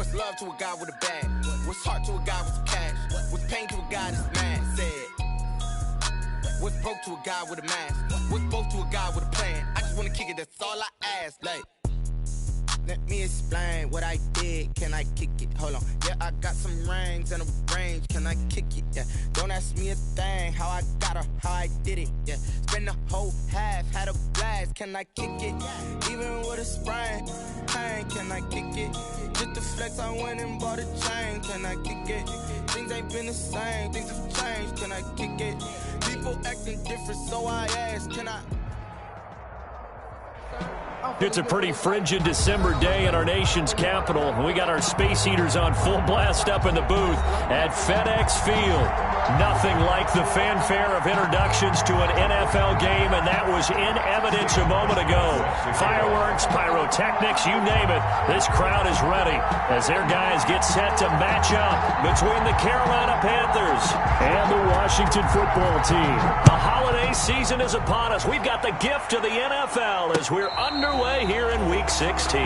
What's love to a guy with a bag? What's heart to a guy with some cash? What's pain to a guy that's mad? Said. What's broke to a guy with a mask? What's both to a guy with a plan? I just wanna kick it, that's all I ask. Like, let me explain what I did. Can I kick it? Hold on. Yeah, I got some rings and a range. Can I kick it? Yeah. Don't ask me a thing. How I got her, how I did it. Yeah. Spend the whole half, had a blast. Can I kick it? Even with a sprain, pain. Can I kick it? Just to flex, I went and bought a chain. Can I kick it? Things ain't been the same. Things have changed. Can I kick it? People acting different, so I ask. Can I? It's a pretty frigid December day in our nation's capital. We got our space heaters on full blast up in the booth at FedEx Field. Nothing like the fanfare of introductions to an NFL game, and that was in evidence a moment ago. Fireworks, pyrotechnics, you name it. This crowd is ready as their guys get set to match up between the Carolina Panthers and the Washington football team. The holiday season is upon us. We've got the gift of the NFL as we're underway here in Week 16.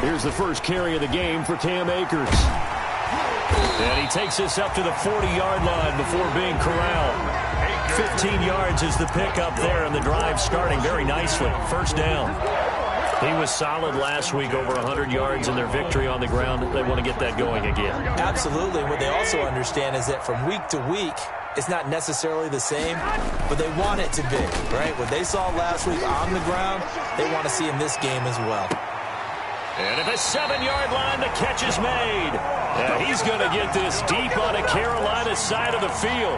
Here's the first carry of the game for Cam Akers. And he takes us up to the 40-yard line before being corralled. 15 yards is the pickup there, and the drive starting very nicely. First down. He was solid last week, over 100 yards in their victory on the ground. They want to get that going again. Absolutely. What they also understand is that from week to week, it's not necessarily the same, but they want it to be, right? What they saw last week on the ground, they want to see in this game as well. And at the 7-yard line, the catch is made. Yeah, he's going to get this deep on the Carolina side of the field.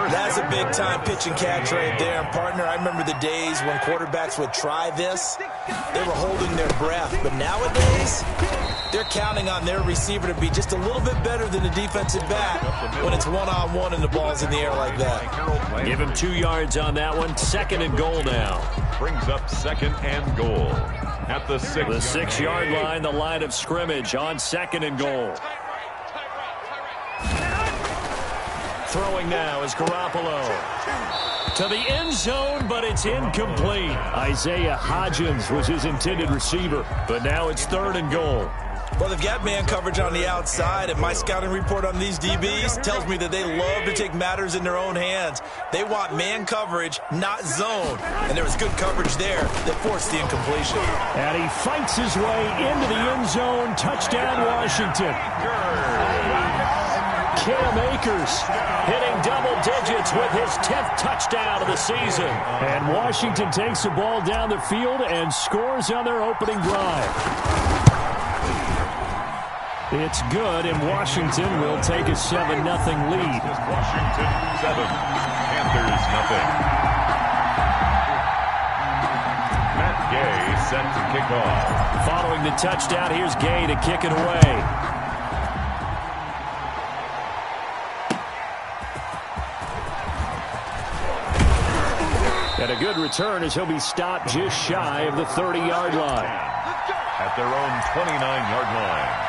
That's a big-time pitch and catch right there. And, partner, I remember the days when quarterbacks would try this. They were holding their breath. But nowadays, they're counting on their receiver to be just a little bit better than the defensive back when it's one-on-one and the ball's in the air like that. Give him 2 yards on that one. 2nd and goal now. Brings up 2nd and goal at the 6-yard line, the line of scrimmage on 2nd and goal. Throwing now is Garoppolo. To the end zone, but it's incomplete. Isaiah Hodgins was his intended receiver, but now it's 3rd and goal. Well, they've got man coverage on the outside, and my scouting report on these DBs tells me that they love to take matters in their own hands. They want man coverage, not zone. And there was good coverage there that forced the incompletion. And he fights his way into the end zone. Touchdown, Washington. Cam Akers hitting double digits with his 10th touchdown of the season. And Washington takes the ball down the field and scores on their opening drive. It's good, and Washington will take a 7-0 lead. Washington 7, Panthers 0. Matt Gay set to kick off. Following the touchdown, here's Gay to kick it away. And a good return as he'll be stopped just shy of the 30-yard line. At their own 29-yard line.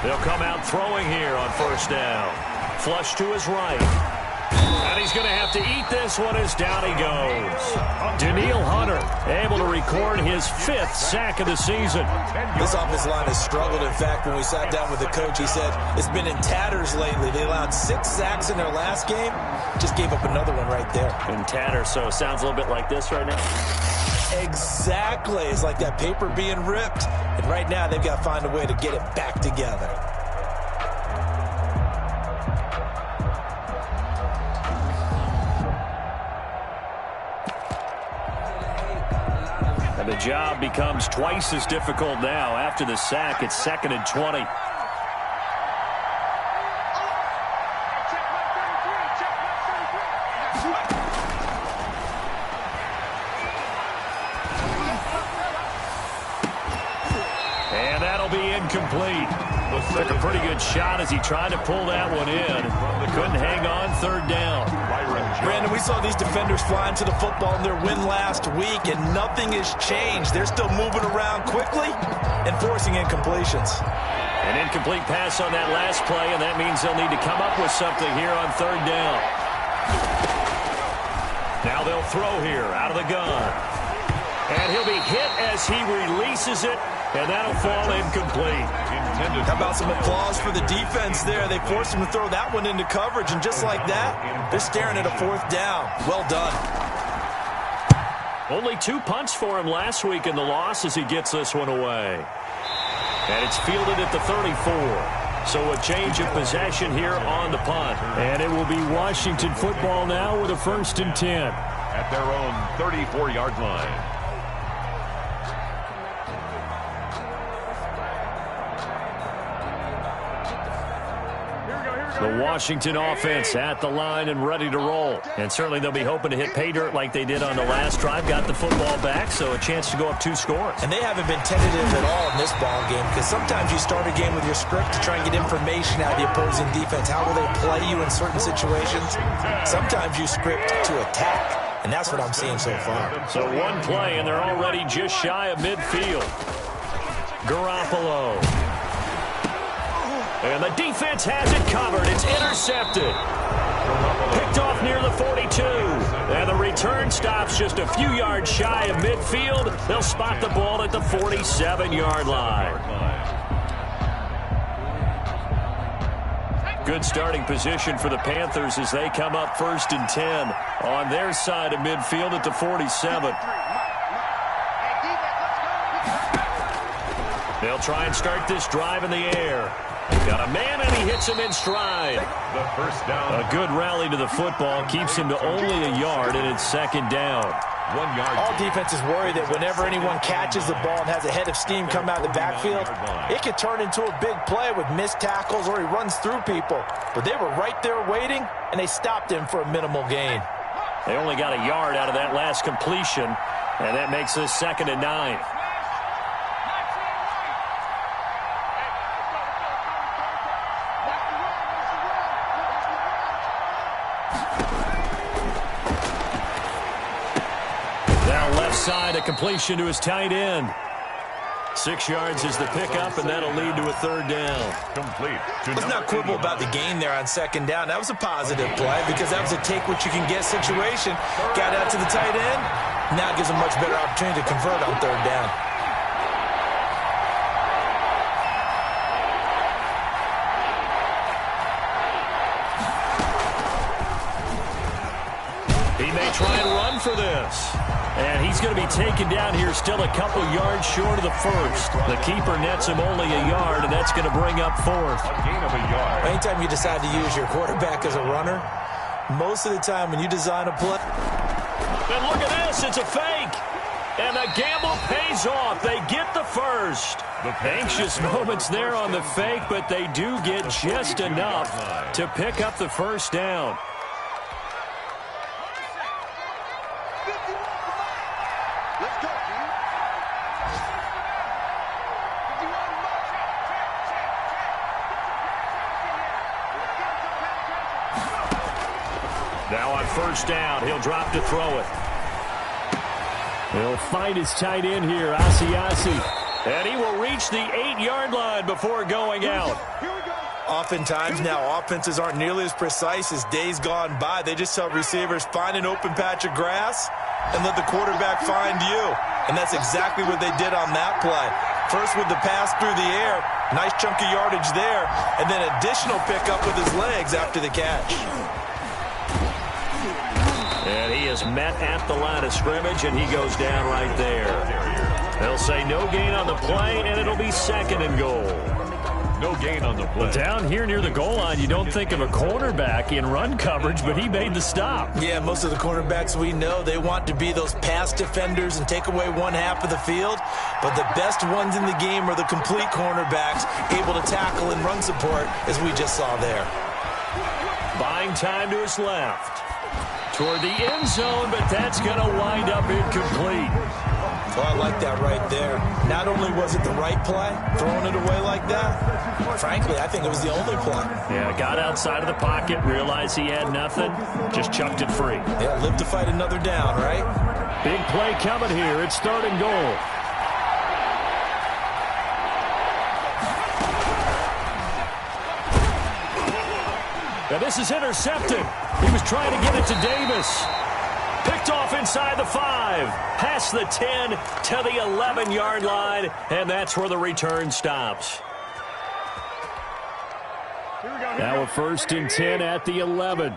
They'll come out throwing here on 1st down. Flush to his right. And he's going to have to eat this one as down he goes. Danielle Hunter able to record his 5th sack of the season. This offensive line has struggled. In fact, when we sat down with the coach, he said it's been in tatters lately. They allowed 6 sacks in their last game. Just gave up another one right there. In tatters, so it sounds a little bit like this right now. Exactly. It's like that paper being ripped. And right now, they've got to find a way to get it back together. And the job becomes twice as difficult now. After the sack, it's 2nd and 20. And that'll be incomplete. Took a pretty good shot as he tried to pull that one in. Couldn't hang on 3rd down. Brandon, we saw these defenders flying to the football in their win last week, and nothing has changed. They're still moving around quickly and forcing incompletions. An incomplete pass on that last play, and that means they'll need to come up with something here on 3rd down. Now they'll throw here out of the gun. And he'll be hit as he releases it, and that'll fall incomplete. How about some applause for the defense there? They forced him to throw that one into coverage, and just like that, they're staring at a 4th down. Well done. Only 2 punts for him last week in the loss as he gets this one away. And it's fielded at the 34. So a change of possession here on the punt. And it will be Washington football now with a 1st and 10. At their own 34-yard line. The Washington offense at the line and ready to roll. And certainly they'll be hoping to hit pay dirt like they did on the last drive. Got the football back, so a chance to go up 2 scores. And they haven't been tentative at all in this ball game, because sometimes you start a game with your script to try and get information out of the opposing defense. How will they play you in certain situations? Sometimes you script to attack, and that's what I'm seeing so far. So one play, and they're already just shy of midfield. Garoppolo. And the defense has it covered. It's intercepted. Picked off near the 42. And the return stops just a few yards shy of midfield. They'll spot the ball at the 47-yard line. Good starting position for the Panthers as they come up 1st and 10 on their side of midfield at the 47. They'll try and start this drive in the air. Got a man, and he hits him in stride. The 1st down. A good rally to the football keeps him to only a yard, and it's 2nd down. 1 yard. All defenses worry that whenever anyone catches the ball and has a head of steam come out of the backfield, it could turn into a big play with missed tackles or he runs through people. But they were right there waiting, and they stopped him for a minimal gain. They only got a yard out of that last completion, and that makes this 2nd and 9. Side, a completion to his tight end. 6 yards is the pickup, and that'll lead to a 3rd down. Complete. Let's not quibble about the gain there on 2nd down. That was a positive play because that was a take-what-you-can-get situation. Got out to the tight end. Now it gives a much better opportunity to convert on 3rd down. He may try and run for this. And he's going to be taken down here still a couple yards short of the 1st. The keeper nets him only a yard, and that's going to bring up 4th. A gain of a yard. Anytime you decide to use your quarterback as a runner, most of the time when you design a play. And look at this. It's a fake. And the gamble pays off. They get the 1st. Anxious moments there on the fake, but they do get just enough to pick up the 1st down. Now on 1st down, he'll drop to throw it. He'll find his tight end here, Asiasi. And he will reach the 8-yard line before going out. Oftentimes now, offenses aren't nearly as precise as days gone by. They just tell receivers, find an open patch of grass and let the quarterback find you. And that's exactly what they did on that play. First with the pass through the air, nice chunk of yardage there, and then additional pickup with his legs after the catch. And he is met at the line of scrimmage, and he goes down right there. They'll say no gain on the play, and it'll be 2nd and goal. No gain on the play. Down here near the goal line, you don't think of a cornerback in run coverage, but he made the stop. Yeah, most of the cornerbacks we know, they want to be those pass defenders and take away one half of the field. But the best ones in the game are the complete cornerbacks, able to tackle and run support, as we just saw there. Buying time to his left. Toward the end zone, but that's going to wind up incomplete. Well, I like that right there. Not only was it the right play, throwing it away like that, frankly, I think it was the only play. Yeah, got outside of the pocket, realized he had nothing, just chucked it free. Yeah, live to fight another down, right? Big play coming here. It's 3rd and goal. Now this is intercepted. He was trying to get it to Davis. Picked off inside the 5. Past the 10 to the 11-yard line. And that's where the return stops. Now a 1st and 10 at the 11.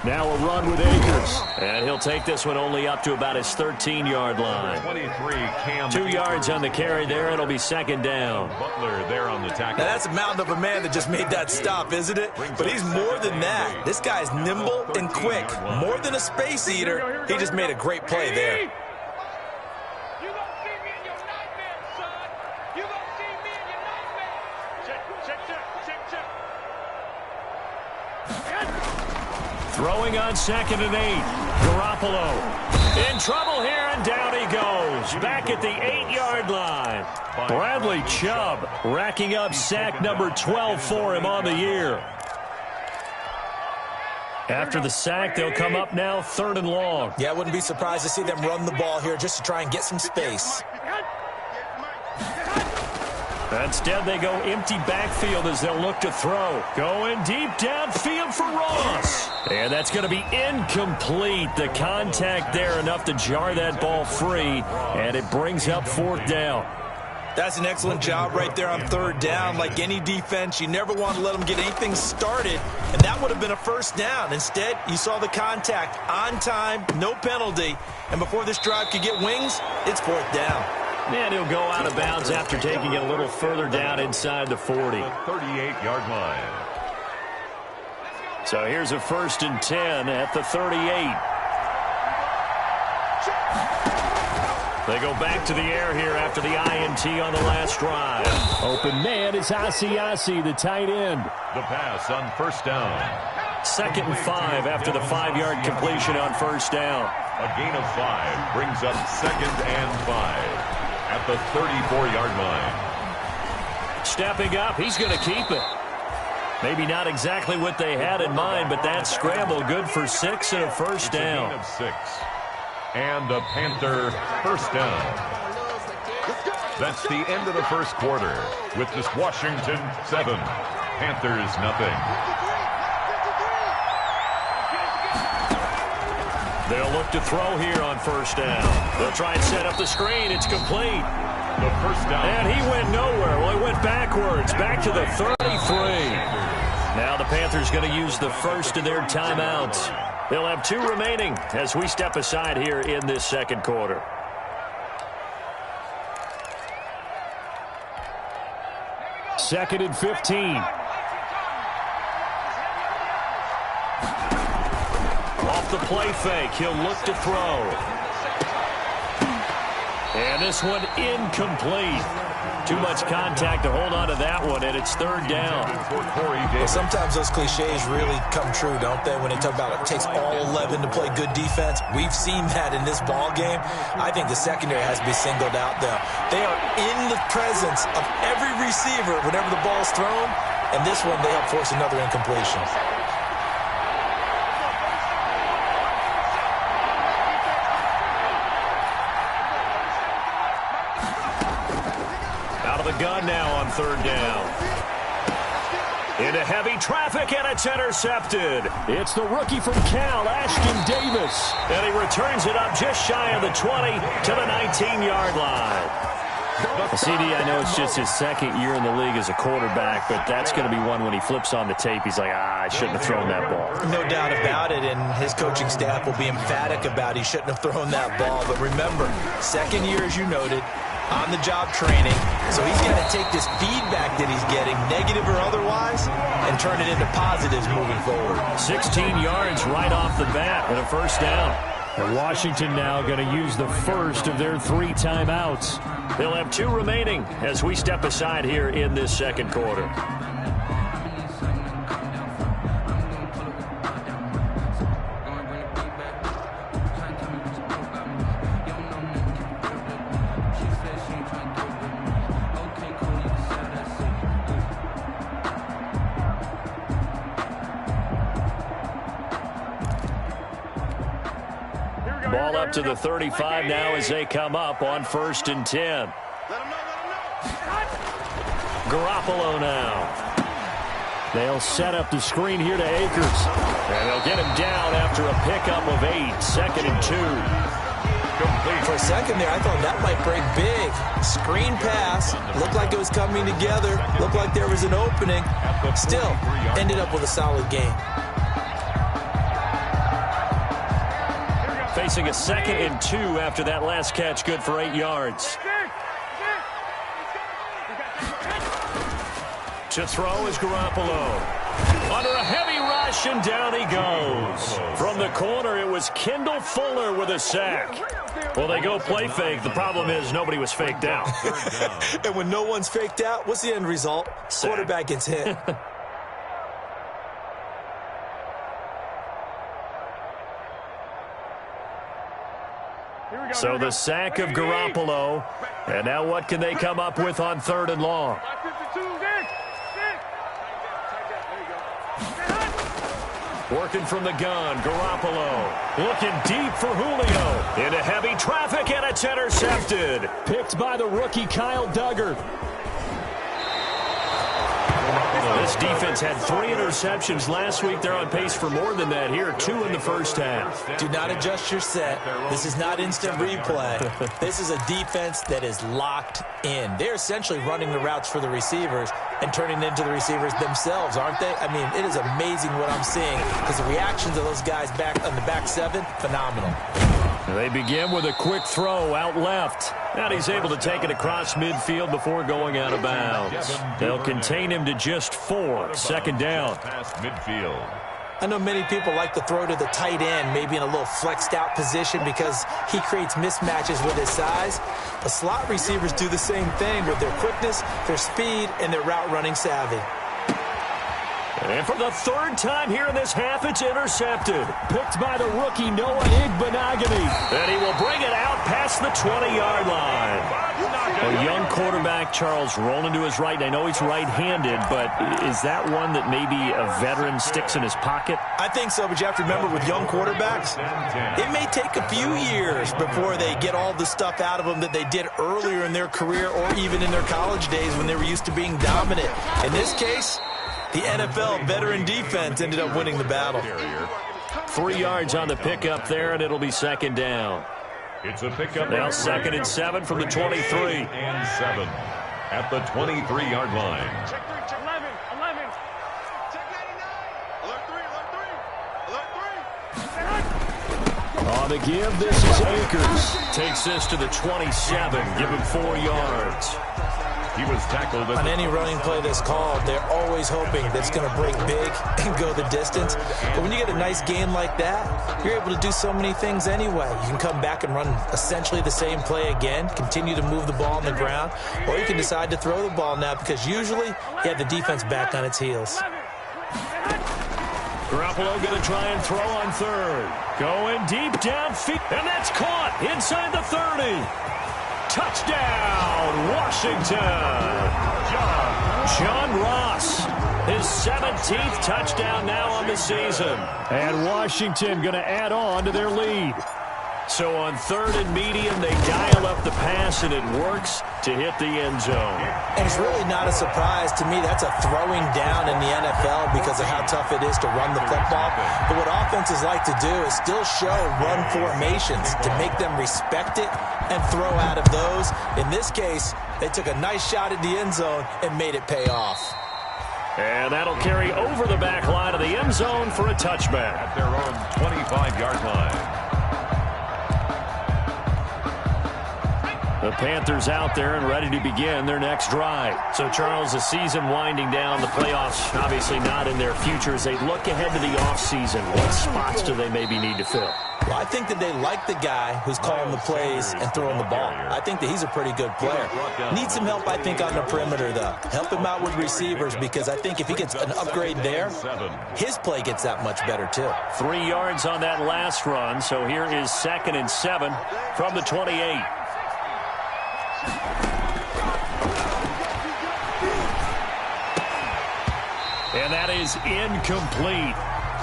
Now a run with Akers. And he'll take this one only up to about his 13-yard line. 2 yards on the carry there. It'll be 2nd down. Butler there on the tackle. Now that's a mountain of a man that just made that stop, isn't it? But he's more than that. This guy's nimble and quick. More than a space eater. He just made a great play there. Throwing on 2nd and 8. Garoppolo in trouble here, and down he goes. Back at the 8-yard line. Bradley Chubb racking up sack number 12 for him on the year. After the sack, they'll come up now 3rd and long. Yeah, I wouldn't be surprised to see them run the ball here just to try and get some space. Instead, they go empty backfield as they'll look to throw. Going deep downfield for Ross. And that's going to be incomplete. The contact there enough to jar that ball free, and it brings up 4th down. That's an excellent job right there on 3rd down. Like any defense, you never want to let them get anything started, and that would have been a 1st down. Instead, you saw the contact on time, no penalty, and before this drive could get wings, it's 4th down. And he'll go out of bounds after taking it a little further down inside the 40. 38-yard line. So here's a 1st and 10 at the 38. They go back to the air here after the INT on the last drive. Open man is Asiasi, the tight end. The pass on 1st down. 2nd and 5 after the 5-yard completion on 1st down. A gain of 5 brings up 2nd and 5 at the 34-yard line. Stepping up, he's going to keep it. Maybe not exactly what they had in mind, but that scramble good for 6 and a 1st down. A gain of 6. And a Panther 1st down. That's the end of the 1st quarter with this Washington 7, Panthers nothing. They'll look to throw here on 1st down. They'll try and set up the screen. It's complete. The 1st down. And he went nowhere. Well, he went backwards, back to the 33. Now the Panthers going to use the 1st of their timeouts. They'll have 2 remaining as we step aside here in this 2nd quarter. Second and 15. Off the play fake, he'll look to throw. And this one incomplete. Too much contact to hold on to that one, and it's 3rd down. Well, sometimes those cliches really come true, don't they? When they talk about it takes all 11 to play good defense. We've seen that in this ball game. I think the secondary has to be singled out, though. They are in the presence of every receiver whenever the ball's thrown, and this one they help force another incompletion. Gun now on 3rd down. Into heavy traffic, and it's intercepted. It's the rookie from Cal, Ashton Davis. And he returns it up just shy of the 20 to the 19-yard line. CD, I know it's just his second year in the league as a quarterback, but that's going to be one when he flips on the tape, he's like, I shouldn't have thrown that ball. No doubt about it, and his coaching staff will be emphatic about he shouldn't have thrown that ball. But remember, second year, as you noted, on-the-job training, so he's got to take this feedback that he's getting, negative or otherwise, and turn it into positives moving forward. 16 yards right off the bat and a first down. And Washington now going to use the first of their 3 timeouts. They'll have 2 remaining as we step aside here in this second quarter. Ball up to the 35 now as they come up on 1st and 10. Garoppolo now. They'll set up the screen here to Akers. And they'll get him down after a pickup of 8. 2nd and 2. Complete. For a second there, I thought that might break big. Screen pass. Looked like it was coming together. Looked like there was an opening. Still, ended up with a solid game. Facing a 2nd and 2 after that last catch, good for 8 yards. To throw is Garoppolo. Under a heavy rush, and down he goes. From the corner, it was Kendall Fuller with a sack. Well, they go play fake. The problem is nobody was faked out. And when no one's faked out, what's the end result? Sack. Quarterback gets hit. So the sack of Garoppolo. And now what can they come up with on 3rd and long? Working from the gun, Garoppolo. Looking deep for Julio. Into heavy traffic, and it's intercepted. Picked by the rookie Kyle Duggar. This defense had 3 interceptions last week. They're on pace for more than that here. 2 in the first half. Do not adjust your set. This is not instant replay. This is a defense that is locked in. They're essentially running the routes for the receivers and turning into the receivers themselves, aren't they? I mean, it is amazing what I'm seeing because the reactions of those guys back on the back 7, phenomenal. They begin with a quick throw out left. And he's able to take it across midfield before going out of bounds. They'll contain him to just 4. 2nd down. Midfield. I know many people like to throw to the tight end, maybe in a little flexed out position because he creates mismatches with his size. The slot receivers do the same thing with their quickness, their speed, and their route running savvy. And for the 3rd time here in this half, it's intercepted. Picked by the rookie Noah Igbenogany. And he will bring it out past the 20-yard line. A young quarterback, Charles, rolling to his right. And I know he's right-handed, but is that one that maybe a veteran sticks in his pocket? I think so, but you have to remember with young quarterbacks, it may take a few years before they get all the stuff out of them that they did earlier in their career or even in their college days when they were used to being dominant. In this case, the NFL veteran defense ended up winning the battle. 3 yards on the pickup there, and it'll be 2nd down. It's a pickup. Now 2nd and 7 from the 23. And 7 at the 23-yard line. Check 11. Check 99. Alert 3. On the give, this is Akers. Takes this to the 27. Give him 4 yards. He was tackled On any running play that's called, they're always hoping that it's going to break big and go the distance. But when you get a nice gain like that, you're able to do so many things anyway. You can come back and run essentially the same play again, continue to move the ball on the ground, or you can decide to throw the ball now because usually you have the defense back on its heels. Garoppolo going to try and throw on 3rd. Going deep downfield, and that's caught inside the 30. Touchdown, Washington. John Ross, his 17th touchdown now on the season. And Washington going to add on to their lead. So on 3rd and medium, they dial up the pass, and it works to hit the end zone. And it's really not a surprise to me. That's a throwing down in the NFL because of how tough it is to run the football. But what offenses like to do is still show run formations to make them respect it and throw out of those. In this case, they took a nice shot at the end zone and made it pay off. And that'll carry over the back line of the end zone for a touchback. At their own 25-yard line. The Panthers out there and ready to begin their next drive. So, Charles, the season winding down, the playoffs obviously not in their future. As they look ahead to the offseason, what spots do they maybe need to fill? Well, I think that they like the guy who's calling the plays and throwing the ball. I think that he's a pretty good player. Needs some help, I think, on the perimeter, though. Help him out with receivers because I think if he gets an upgrade there, his play gets that much better, too. 3 yards on that last run. So here is 2nd and 7 from the 28. And that is incomplete.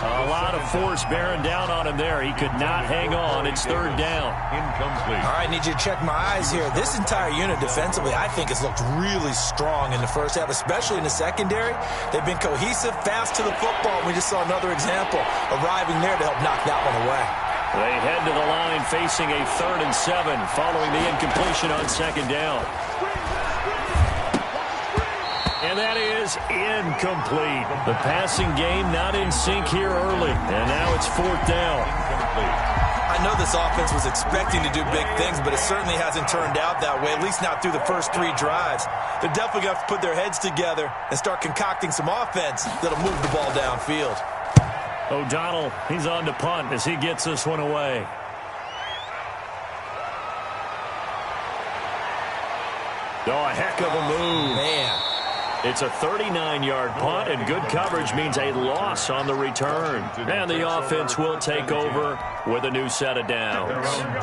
A lot of force bearing down on him there. He could not hang on. It's 3rd down. Incomplete. All right, need you to check my eyes here. This entire unit defensively, I think, has looked really strong in the first half, especially in the secondary. They've been cohesive, fast to the football. We just saw another example arriving there to help knock that one away. They head to the line facing a 3rd and 7 following the incompletion on 2nd down. And that is incomplete. The passing game not in sync here early. And now it's 4th down. I know this offense was expecting to do big things, but it certainly hasn't turned out that way, at least not through the first 3 drives. They're definitely going to have to put their heads together and start concocting some offense that'll move the ball downfield. O'Donnell, he's on to punt as he gets this one away. Oh, a heck of a move. Man. It's a 39-yard punt, and good coverage means a loss on the return. And the offense will take over with a new set of downs.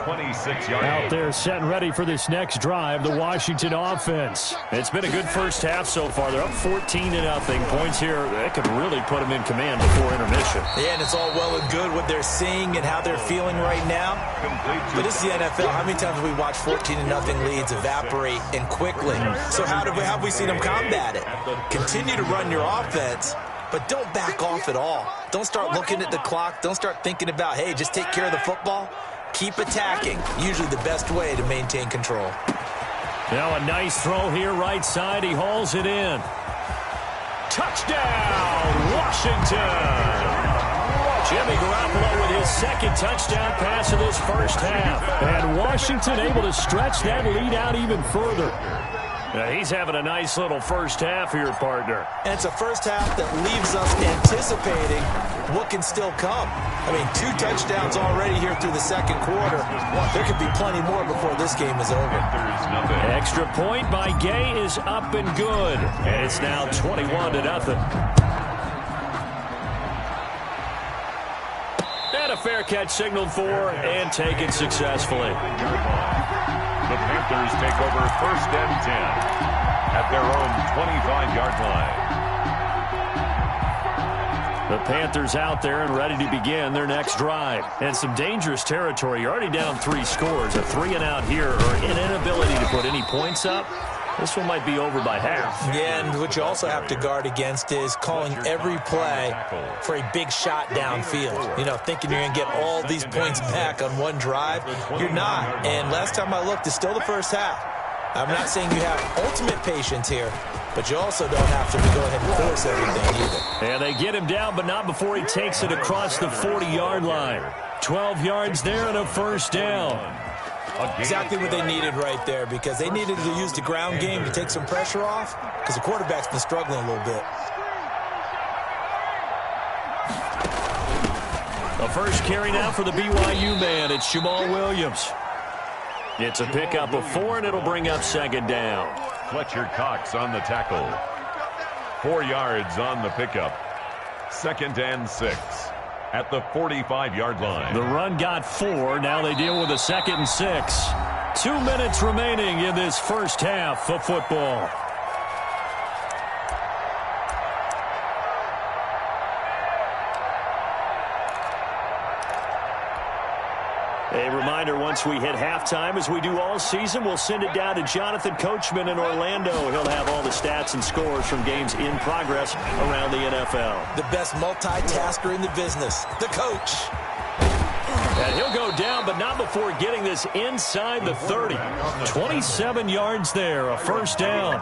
26-yard Out there set and ready for this next drive, the Washington offense. It's been a good first half so far. They're up 14-0. Points here, that could really put them in command before intermission. Yeah, and it's all well and good what they're seeing and how they're feeling right now. But this is the NFL. How many times have we watched 14-0 leads evaporate and quickly? So how have we seen them combat it? Continue to run your offense, but don't back off at all. Don't start looking at the clock. Don't start thinking about, hey, just take care of the football. Keep attacking. Usually the best way to maintain control. Now a nice throw here right side. He hauls it in. Touchdown, Washington. Jimmy Garoppolo with his 2nd touchdown pass of this first half. And Washington able to stretch that lead out even further. He's having a nice little first half here, partner. And it's a first half that leaves us anticipating what can still come. I mean, 2 touchdowns already here through the 2nd quarter. There could be plenty more before this game is over. Extra point by Gay is up and good. And it's now 21-0. And a fair catch signaled for and taken successfully. The Panthers take over 1st and 10 at their own 25-yard line. The Panthers out there and ready to begin their next drive. And some dangerous territory. You're already down 3 scores. A 3-and-out here or an inability to put any points up. This one might be over by half. Yeah, and what you also have to guard against is calling every play for a big shot downfield. You know, thinking you're going to get all these points back on one drive. You're not. And last time I looked, it's still the first half. I'm not saying you have ultimate patience here, but you also don't have to go ahead and force everything either. And they get him down, but not before he takes it across the 40-yard line. 12 yards there and a first down. Exactly what they needed right there, because they needed to use the ground game to take some pressure off, because the quarterback's been struggling a little bit. A first carry now for the BYU man. It's Jamal Williams. It's a pickup of 4, and it'll bring up 2nd down. Fletcher Cox on the tackle. 4 yards on the pickup. 2nd and 6. At the 45-yard line. The run got 4. Now they deal with a 2nd and 6. 2 minutes remaining in this first half of football. A reminder, once we hit halftime, as we do all season, we'll send it down to Jonathan Coachman in Orlando. He'll have all the stats and scores from games in progress around the NFL. The best multitasker in the business, the coach. And he'll go down, but not before getting this inside the 30. 27 yards there, a first down.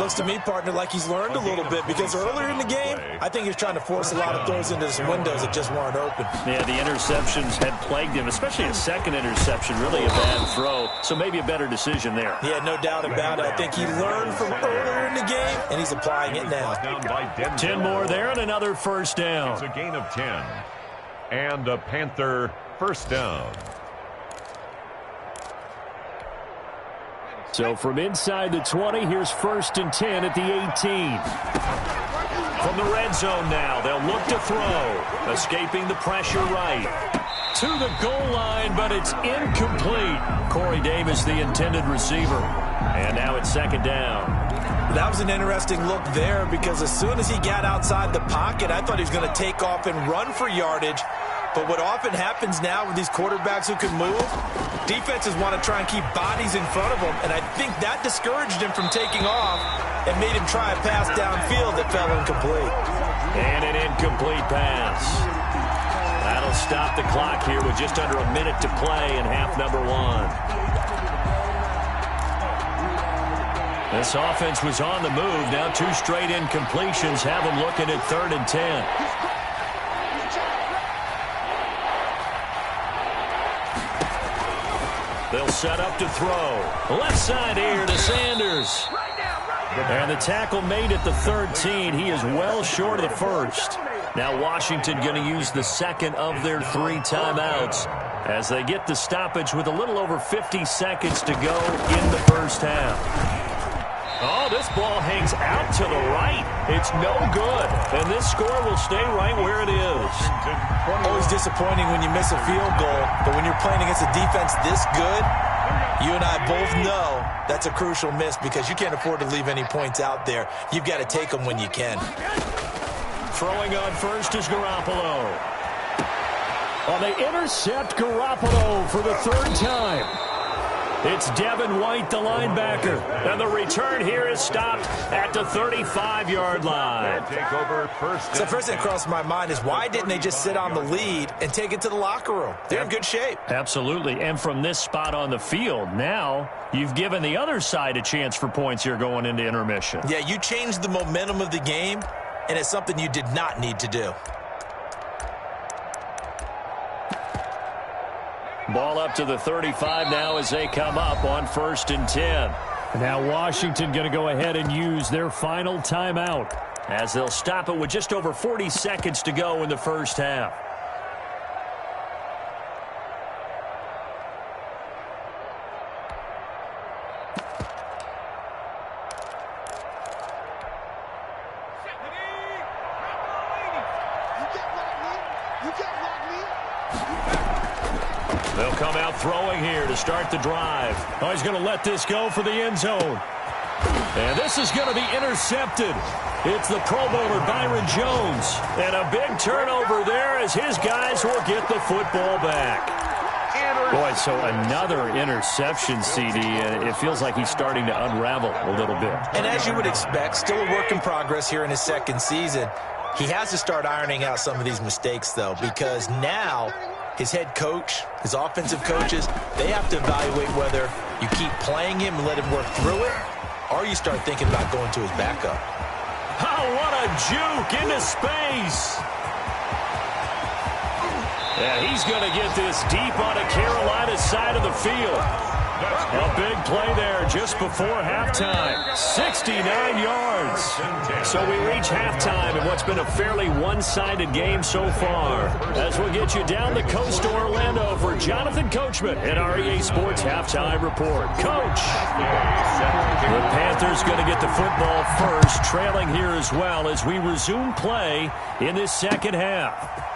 Looks to me, partner, like he's learned a little bit, because earlier in the game, I think he was trying to force a lot of throws into some windows that just weren't open. Yeah, the interceptions had plagued him, especially a second interception, really a bad throw, so maybe a better decision there. Yeah, no doubt about it. I think he learned from earlier in the game, and he's applying it now. 10 more there and another first down. It's a gain of 10. And a Panther first down. So from inside the 20, here's 1st and 10 at the 18. From the red zone now, they'll look to throw. Escaping the pressure right. To the goal line, but it's incomplete. Corey Davis, the intended receiver. And now it's 2nd down. That was an interesting look there, because as soon as he got outside the pocket, I thought he was going to take off and run for yardage. But what often happens now with these quarterbacks who can move, defenses want to try and keep bodies in front of them, and I think that discouraged him from taking off and made him try a pass downfield that fell incomplete. And an incomplete pass. That'll stop the clock here with just under a minute to play in half number 1. This offense was on the move. Now 2 straight incompletions have them looking at 3rd and 10. They'll set up to throw. Left side here to Sanders. And the tackle made at the 13. He is well short of the first. Now Washington going to use the second of their 3 timeouts as they get the stoppage with a little over 50 seconds to go in the first half. Oh, this ball hangs out to the right. It's no good. And this score will stay right where it is. Always disappointing when you miss a field goal, but when you're playing against a defense this good, you and I both know that's a crucial miss, because you can't afford to leave any points out there. You've got to take them when you can. Throwing on first is Garoppolo. Oh, they intercept Garoppolo for the 3rd time. It's Devin White, the linebacker. And the return here is stopped at the 35-yard line. So first thing that crossed my mind is, why didn't they just sit on the lead and take it to the locker room? They're in good shape. Absolutely. And from this spot on the field, now you've given the other side a chance for points here going into intermission. Yeah, you changed the momentum of the game, and it's something you did not need to do. Ball up to the 35 now as they come up on 1st and 10. Now Washington going to go ahead and use their final timeout as they'll stop it with just over 40 seconds to go in the first half. They'll come out throwing here to start the drive. Oh, he's going to let this go for the end zone. And this is going to be intercepted. It's the Pro Bowler Byron Jones. And a big turnover there as his guys will get the football back. Boy, so another interception, CD. It feels like he's starting to unravel a little bit. And as you would expect, still a work in progress here in his 2nd season. He has to start ironing out some of these mistakes, though, because now his head coach, his offensive coaches, they have to evaluate whether you keep playing him and let him work through it, or you start thinking about going to his backup. Oh, what a juke into space. Yeah, he's going to get this deep on a Carolina side of the field. A big play there just before halftime. 69 yards. So we reach halftime in what's been a fairly one-sided game so far. As we'll get you down the coast to Orlando for Jonathan Coachman in our EA Sports Halftime Report. Coach. The Panthers going to get the football first, trailing here as well as we resume play in this second half.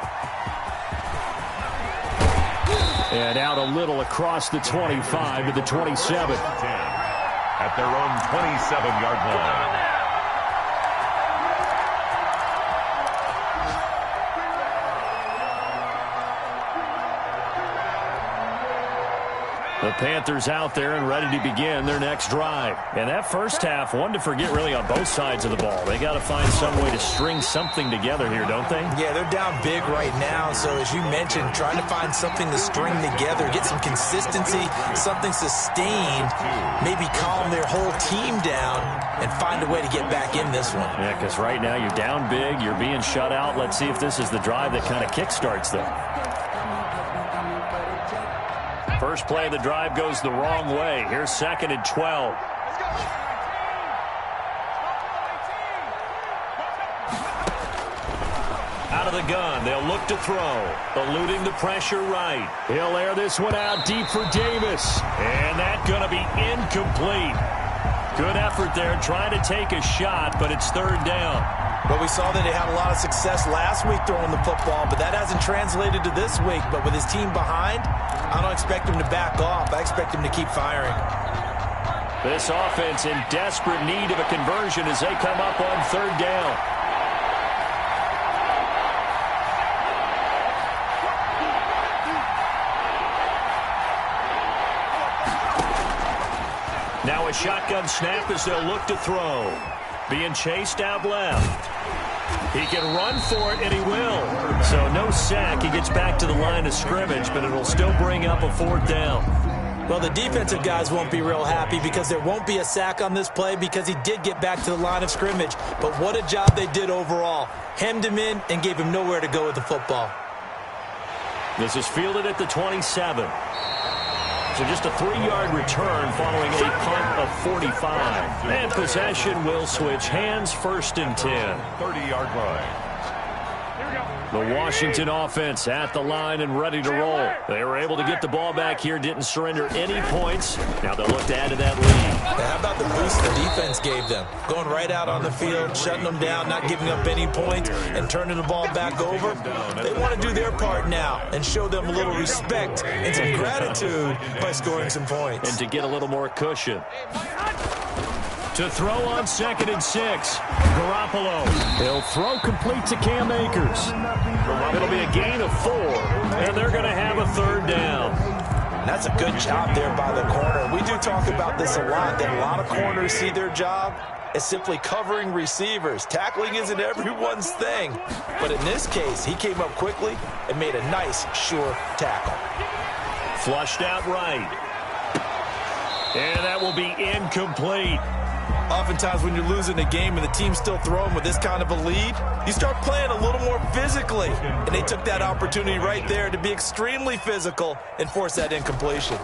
And out a little across the 25 to the 27. At their own 27-yard line. The Panthers out there and ready to begin their next drive. And that first half, one to forget really on both sides of the ball. They got to find some way to string something together here, don't they? Yeah, they're down big right now. So as you mentioned, trying to find something to string together, get some consistency, something sustained, maybe calm their whole team down and find a way to get back in this one. Yeah, because right now you're down big, you're being shut out. Let's see if this is the drive that kind of kickstarts them. First play of the drive goes the wrong way. Here's 2nd and 12. Out of the gun, they'll look to throw. Eluding the pressure right. He'll air this one out deep for Davis. And that's going to be incomplete. Good effort there, trying to take a shot, but it's 3rd down. Well, we saw that he had a lot of success last week throwing the football, but that hasn't translated to this week. But with his team behind, I don't expect him to back off. I expect him to keep firing. This offense in desperate need of a conversion as they come up on 3rd down. Now a shotgun snap as they'll look to throw. Being chased out left. He can run for it, and he will. So no sack. He gets back to the line of scrimmage, but it'll still bring up a 4th down. Well, the defensive guys won't be real happy because there won't be a sack on this play because he did get back to the line of scrimmage. But what a job they did overall. Hemmed him in and gave him nowhere to go with the football. This is fielded at the 27. So just a 3-yard return following a punt of 45. And possession will switch hands, 1st and 10. 30-yard line. The Washington offense at the line and ready to roll. They were able to get the ball back here, didn't surrender any points. Now they'll look to add to that lead. How about the boost the defense gave them? Going right out on the field, shutting them down, not giving up any points, and turning the ball back over. They want to do their part now and show them a little respect and some gratitude by scoring some points. And to get a little more cushion. To throw on 2nd and 6. Garoppolo. He'll throw complete to Cam Akers. It'll be a gain of 4, and they're going to have a 3rd down. That's a good job there by the corner. We do talk about this a lot, that a lot of corners see their job as simply covering receivers. Tackling isn't everyone's thing. But in this case, he came up quickly and made a nice, sure tackle. Flushed out right. And that will be incomplete. Oftentimes when you're losing a game and the team's still throwing with this kind of a lead, you start playing a little more physically. And they took that opportunity right there to be extremely physical and force that incompletion.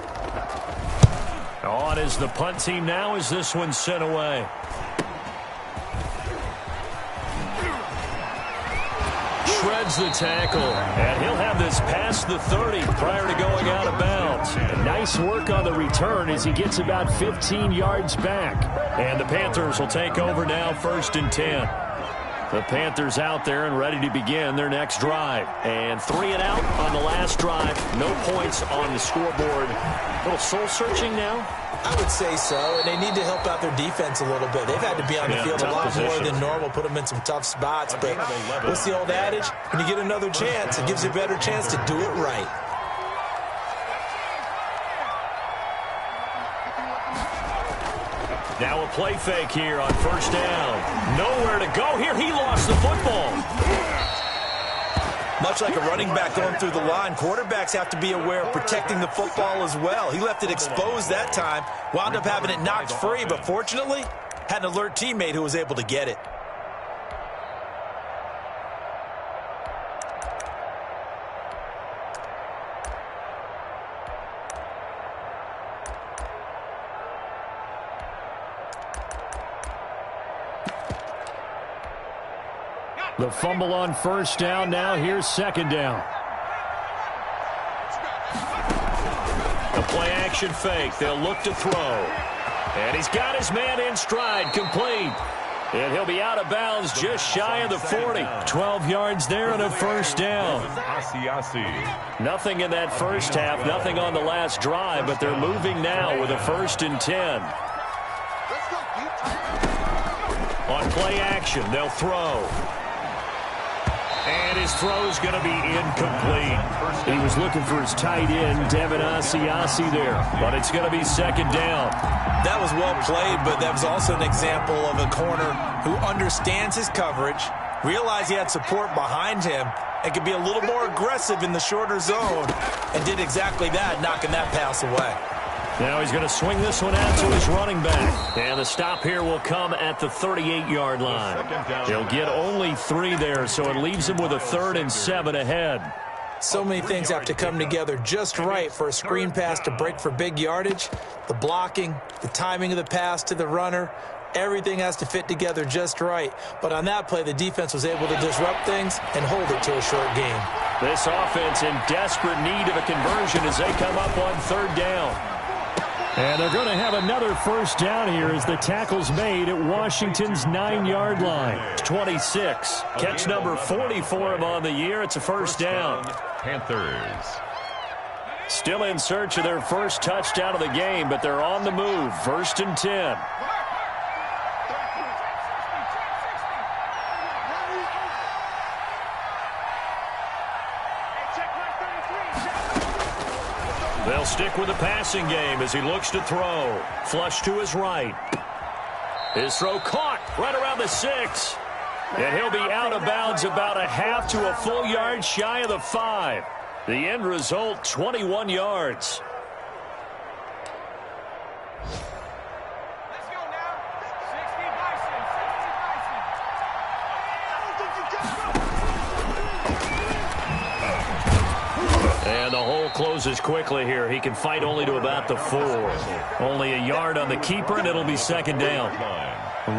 On is the punt team now as this one's sent away. Shreds the tackle, and he'll have this past the 30 prior to going out of bounds. Nice work on the return as he gets about 15 yards back. And the Panthers will take over now, 1st and 10. The Panthers out there and ready to begin their next drive. And 3 and out on the last drive. No points on the scoreboard. A little soul-searching now? I would say so, and they need to help out their defense a little bit. They've had to be on the field a lot more than normal, put them in some tough spots. But what's the old adage? When you get another chance, it gives you a better chance to do it right. Now a play fake here on 1st down. Nowhere to go here. He lost the football. Much like a running back going through the line, quarterbacks have to be aware of protecting the football as well. He left it exposed that time, wound up having it knocked free, but fortunately, had an alert teammate who was able to get it. The fumble on 1st down. Now here's 2nd down. The play action fake. They'll look to throw. And he's got his man in stride, complete. And he'll be out of bounds just shy of the 40. 12 yards there and a 1st down. Nothing in that first half, nothing on the last drive, but they're moving now with a 1st and 10. On play action, they'll throw. And His throw's going to be incomplete. He was looking for his tight end, Devin Asiasi there, but it's going to be second down. That was well played, but that was also an example of a corner who understands his coverage, realized he had support behind him, and could be a little more aggressive in the shorter zone, and did exactly that, knocking that pass away. Now he's going to swing this one out to his running back. And the stop here will come at the 38-yard line. He'll get only 3 there, so it leaves him with a 3rd and 7 ahead. So many things have to come together just right for a screen pass to break for big yardage. The blocking, the timing of the pass to the runner, everything has to fit together just right. But on that play, the defense was able to disrupt things and hold it to a short game. This offense in desperate need of a conversion as they come up on 3rd down. And they're going to have another first down here as the tackle's made at Washington's 9-yard line. 26. Catch number 40 for him on the year. It's a first down. Panthers. Still in search of their first touchdown of the game, but they're on the move. 1st and 10. They'll stick with the passing game as he looks to throw. Flush to his right. His throw caught right around the 6. And he'll be out of bounds about a half to a full yard shy of the 5. The end result, 21 yards. Let's go now. 60 Bison. 60 Bison. And the hole closes quickly here. He can fight only to about the 4. Only a yard on the keeper, and it'll be second down.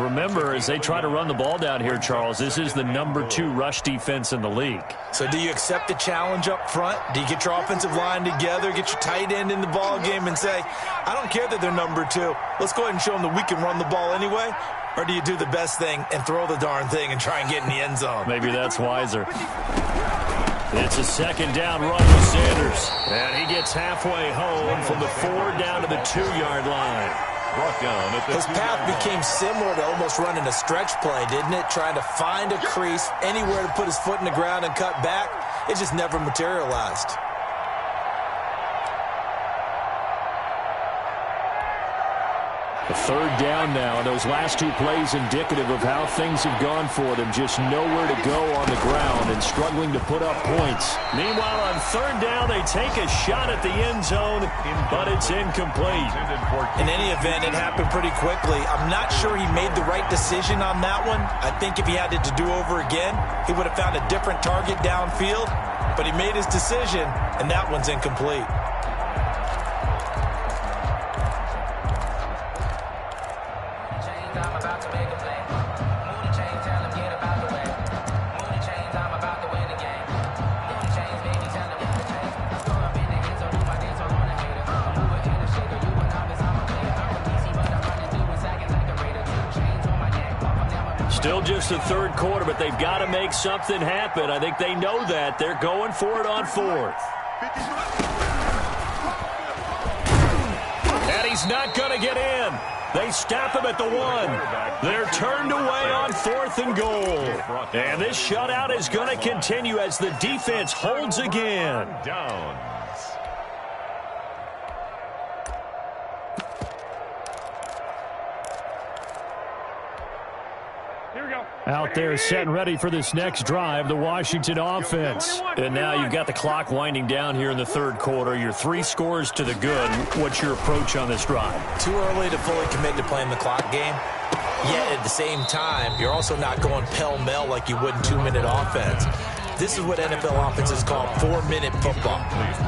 Remember, as they try to run the ball down here, Charles, this is the number 2 rush defense in the league. So do you accept the challenge up front? Do you get your offensive line together, get your tight end in the ball game and say, I don't care that they're number 2. Let's go ahead and show them that we can run the ball anyway? Or do you do the best thing and throw the darn thing and try and get in the end zone? Maybe that's wiser. It's a second down run with Sanders. And he gets halfway home from the 4 down to the 2-yard line. His path became similar to almost running a stretch play, didn't it? Trying to find a crease, anywhere to put his foot in the ground and cut back. It just never materialized. A 3rd down now. Those last 2 plays indicative of how things have gone for them. Just nowhere to go on the ground and struggling to put up points. Meanwhile, on 3rd down, they take a shot at the end zone, but it's incomplete. In any event, it happened pretty quickly. I'm not sure he made the right decision on that one. I think if he had it to do over again, he would have found a different target downfield. But he made his decision, and that one's incomplete. Still just the 3rd quarter, but they've got to make something happen. I think they know that. They're going for it on 4th. And he's not going to get in. They stop him at the 1. They're turned away on 4th and goal. And this shutout is going to continue as the defense holds again. Down. Out there set and ready for this next drive, the Washington offense. And now you've got the clock winding down here in the 3rd quarter. You're 3 scores to the good. What's your approach on this drive? Too early to fully commit to playing the clock game. Yet at the same time, you're also not going pell-mell like you would in 2-minute offense. This is what NFL offenses call 4-minute football.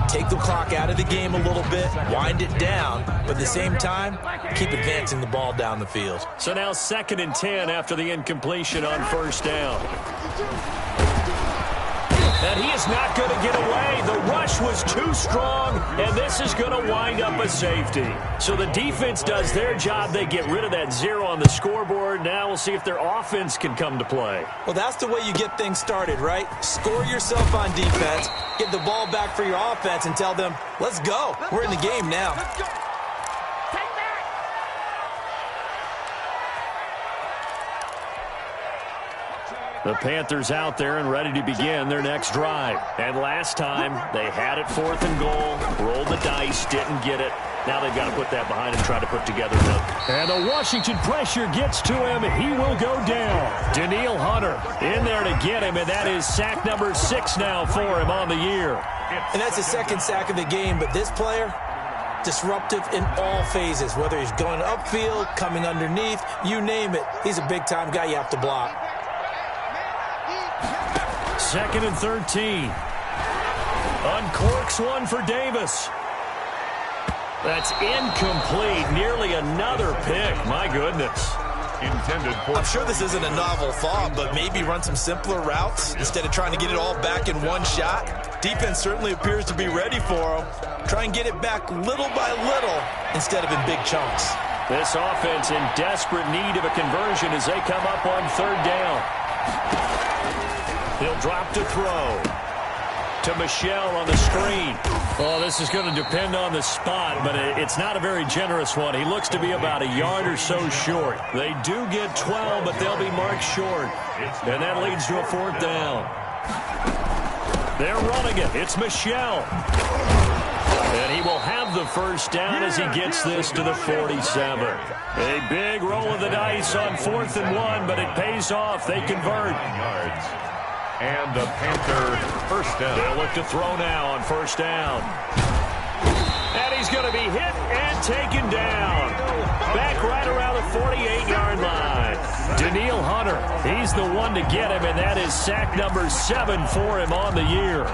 Take the clock out of the game a little bit, wind it down, but at the same time, keep advancing the ball down the field. So now 2nd and 10 after the incompletion on 1st down. And he is not going to get away. The rush was too strong, and this is going to wind up a safety. So the defense does their job. They get rid of that 0 on the scoreboard. Now we'll see if their offense can come to play. Well, that's the way you get things started, right? Score yourself on defense, get the ball back for your offense, and tell them, let's go. We're in the game now. The Panthers out there and ready to begin their next drive. And last time, they had it 4th and goal, rolled the dice, didn't get it. Now they've got to put that behind and try to put together another. And the Washington pressure gets to him. He will go down. Daniil Hunter in there to get him, and that is sack number 6 now for him on the year. And that's his second sack of the game, but this player, disruptive in all phases, whether he's going upfield, coming underneath, you name it. He's a big-time guy you have to block. 2nd and 13. Uncorks one for Davis. That's incomplete. Nearly another pick. My goodness. Intended for... I'm sure this isn't a novel thought, but maybe run some simpler routes instead of trying to get it all back in one shot. Defense certainly appears to be ready for him. Try and get it back little by little instead of in big chunks. This offense in desperate need of a conversion as they come up on 3rd down. He'll drop to throw. To Michel on the screen. Oh, this is going to depend on the spot, but it's not a very generous one. He looks to be about a yard or so short. They do get 12, but they'll be marked short. And that leads to a 4th down. They're running it. It's Michel. And he will have the 1st down as he gets this to the 47. A big roll of the dice on 4th and 1, but it pays off. They convert. yards. And the Panther 1st down. They'll look to throw now on 1st down. And he's going to be hit and taken down. Back right around the 48-yard line. Daniil Hunter, he's the one to get him, and that is sack number 7 for him on the year.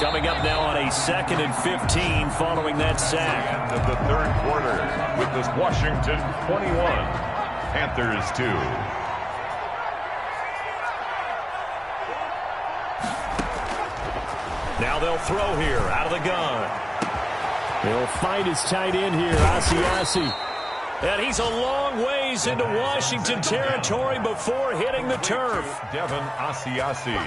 Coming up now on a 2nd and 15 following that sack. End of the 3rd quarter with this Washington 21, Panthers 2. Now they'll throw here out of the gun. They'll find his tight end here, Asiasi. And he's a long ways into Washington territory before hitting the turf. Devin Asiasi.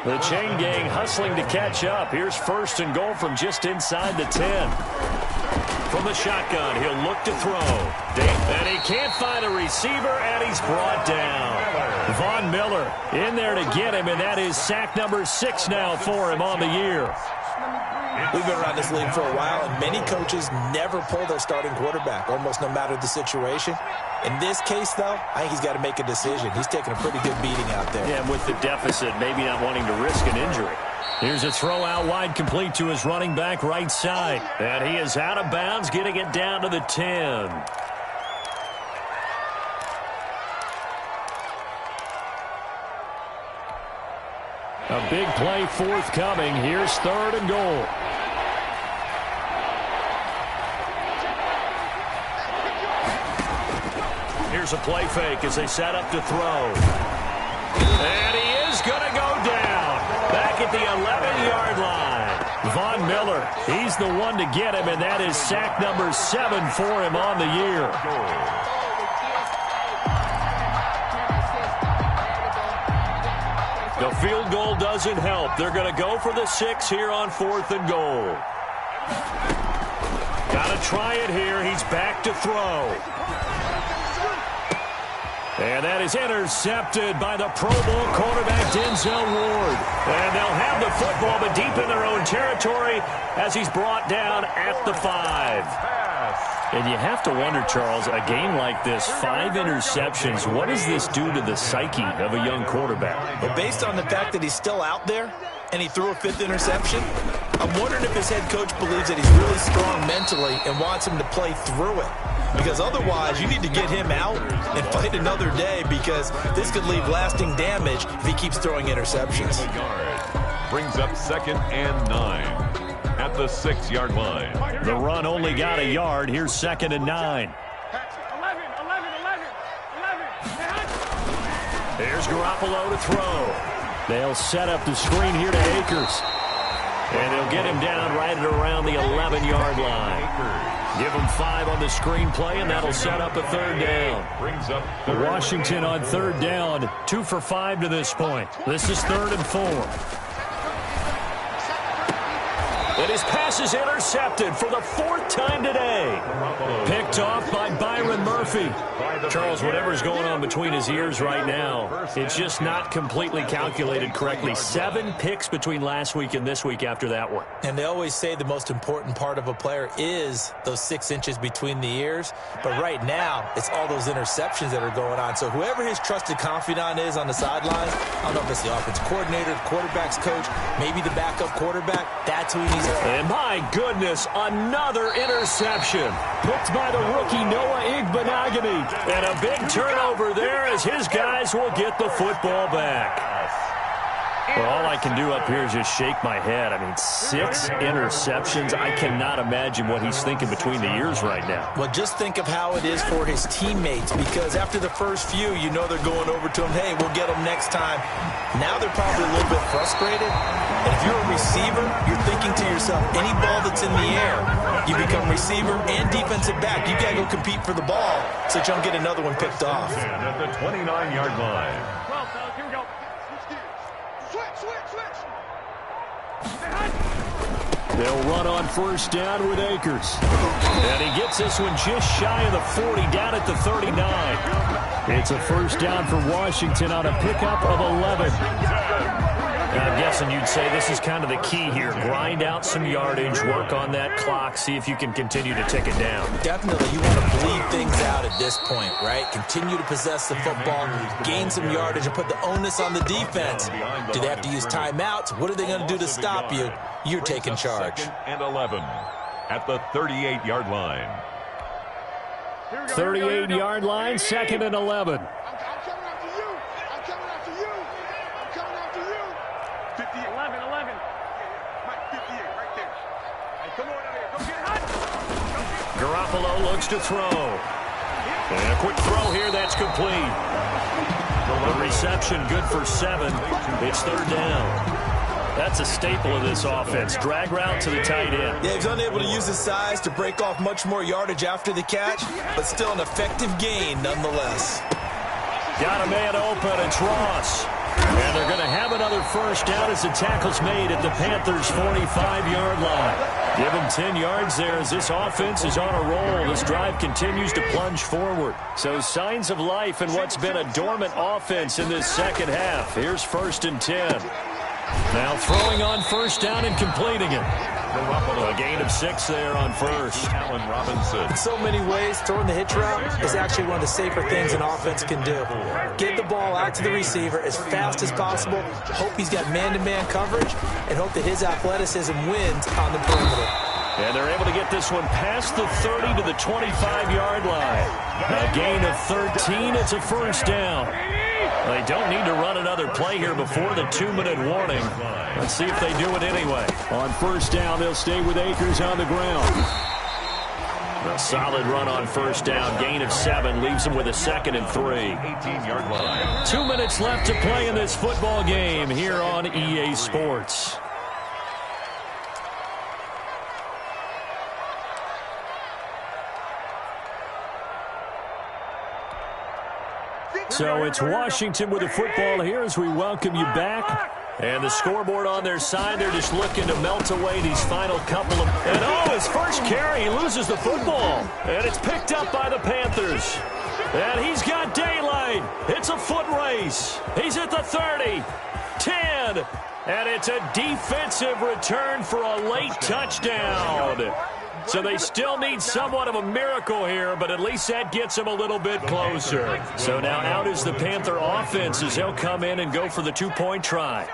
The chain gang hustling to catch up. Here's 1st and goal from just inside the 10. From the shotgun, he'll look to throw. And he can't find a receiver, and he's brought down. Von Miller in there to get him, and that is sack number 6 now for him on the year. We've been around this league for a while, and many coaches never pull their starting quarterback, almost no matter the situation. In this case, though, I think he's got to make a decision. He's taking a pretty good beating out there. Yeah, and with the deficit, maybe not wanting to risk an injury. Here's a throw out wide, complete to his running back right side. And he is out of bounds, getting it down to the 10. A big play forthcoming. Here's 3rd and goal. Here's a play fake as they set up to throw. And he is going to go down. Back at the 11-yard line. Von Miller, he's the one to get him, and that is sack number 7 for him on the year. The field goal doesn't help. They're going to go for the 6 here on 4th and goal. Got to try it here. He's back to throw. And that is intercepted by the Pro Bowl quarterback, Denzel Ward. And they'll have the football, but deep in their own territory as he's brought down at the 5. And you have to wonder, Charles, a game like this, 5 interceptions, what does this do to the psyche of a young quarterback? But based on the fact that he's still out there and he threw a 5th interception, I'm wondering if his head coach believes that he's really strong mentally and wants him to play through it. Because otherwise, you need to get him out and fight another day, because this could leave lasting damage if he keeps throwing interceptions. Brings up 2nd and 9 at the 6-yard line. The run only got a yard. Here's 2nd and 9. 11. Here's Garoppolo to throw. They'll set up the screen here to Akers. And they'll get him down right at around the 11-yard line. Give him 5 on the screen play, and that'll set up a 3rd down. Brings up Washington on 3rd down, 2 for 5 to this point. This is 3rd and 4. And his pass is intercepted for the 4th time today. Picked off by Byron Murphy. Charles, whatever's going on between his ears right now, it's just not completely calculated correctly. 7 picks between last week and this week after that one. And they always say the most important part of a player is those 6 inches between the ears. But right now, it's all those interceptions that are going on. So whoever his trusted confidant is on the sidelines, I don't know if it's the offense coordinator, the quarterback's coach, maybe the backup quarterback, that's who he needs to. And my goodness, another interception. Picked by the rookie Noah Igbenogany. And a big turnover there as his guys will get the football back. Well, all I can do up here is just shake my head. I mean, 6 interceptions. I cannot imagine what he's thinking between the ears right now. Well, just think of how it is for his teammates, because after the first few, you know they're going over to him, hey, we'll get him next time. Now they're probably a little bit frustrated. And if you're a receiver, you're thinking to yourself, any ball that's in the air, you become receiver and defensive back. You got to go compete for the ball so that you don't get another one picked off. At the 29-yard line. Well, fellas, here we go. They'll run on 1st down with Akers. And he gets this one just shy of the 40, down at the 39. It's a 1st down for Washington on a pickup of 11. I'm guessing you'd say this is kind of the key here. Grind out some yardage, work on that clock, see if you can continue to tick it down. Definitely, you want to bleed things out at this point, right? Continue to possess the football, gain some yardage, and put the onus on the defense. Do they have to use timeouts? What are they going to do to stop you? You're taking charge. 2nd and 11 at the 38-yard line. 38-yard line, 2nd and 11. Garoppolo looks to throw. And a quick throw here, that's complete. The reception good for 7. It's 3rd down. That's a staple of this offense. Drag route to the tight end. Yeah, he's unable to use his size to break off much more yardage after the catch, but still an effective gain nonetheless. Got a man open, it's Ross. And they're going to have another 1st down as the tackle's made at the Panthers' 45-yard line. Give him 10 yards there as this offense is on a roll. This drive continues to plunge forward. So signs of life in what's been a dormant offense in this second half. Here's 1st and 10. Now throwing on 1st down and completing it. A gain of 6 there on 1st. Allen Robinson. In so many ways, throwing the hitch route is actually one of the safer things an offense can do. Get the ball out to the receiver as fast as possible, hope he's got man-to-man coverage, and hope that his athleticism wins on the perimeter. And they're able to get this one past the 30 to the 25-yard line. A gain of 13. It's a 1st down. They don't need to run another play here before the 2-minute warning. Let's see if they do it anyway. On 1st down, they'll stay with Akers on the ground. A solid run on 1st down. Gain of 7 leaves them with a 2nd and 3. 18-yard line. 2 minutes left to play in this football game here on EA Sports. So it's Washington with the football here as we welcome you back. And the scoreboard on their side, they're just looking to melt away these final couple of... And oh, his first carry, he loses the football. And it's picked up by the Panthers. And he's got daylight. It's a foot race. He's at the 30, 10. And it's a defensive return for a late touchdown. So they still need somewhat of a miracle here, but at least that gets them a little bit closer. So now out is the Panther offense as they'll come in and go for the 2-point try.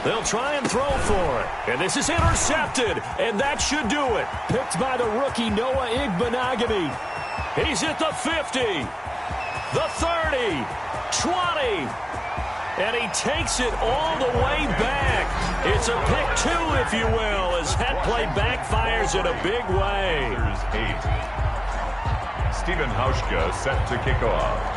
They'll try and throw for it. And this is intercepted, and that should do it. Picked by the rookie Noah Igbenogany. He's at the 50, the 30, 20. And he takes it all the way back. It's a pick 2, if you will, as that play backfires in a big way. 8. Stephen Hauschka set to kick off.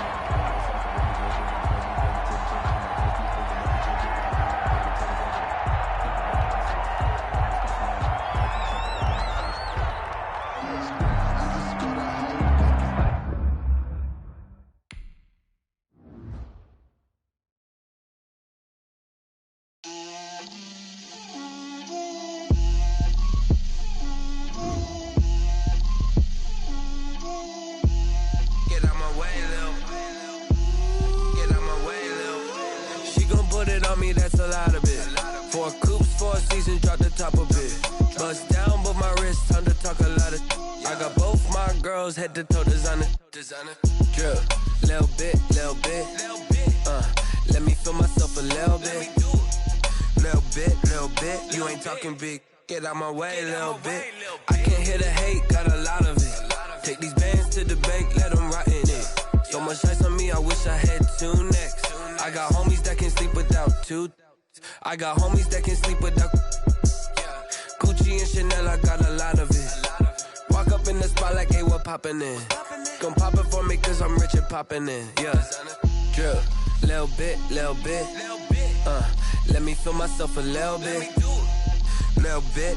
on me, that's a lot of it. 4 coops, 4 seasons, drop the top of it. Bust down, but my wrist, time to talk a lot of. I got both my girls, head to toe designer. Drip, little bit. Let me feel myself a little bit. Little bit. You ain't talking big. Get out my way, little bit. I can't hear the hate, got a lot of it. Take these bands to the bank, let them rot in it. So much ice on me, I wish I had 2 necks. I got homies that can sleep without 2. I got homies that can sleep without Gucci and Chanel, I got a lot of it. Walk up in the spot like, hey, what poppin' in? Gon' pop it for me cause I'm rich and poppin' in. Yeah, drip, little bit. Let me feel myself a little bit. Little bit.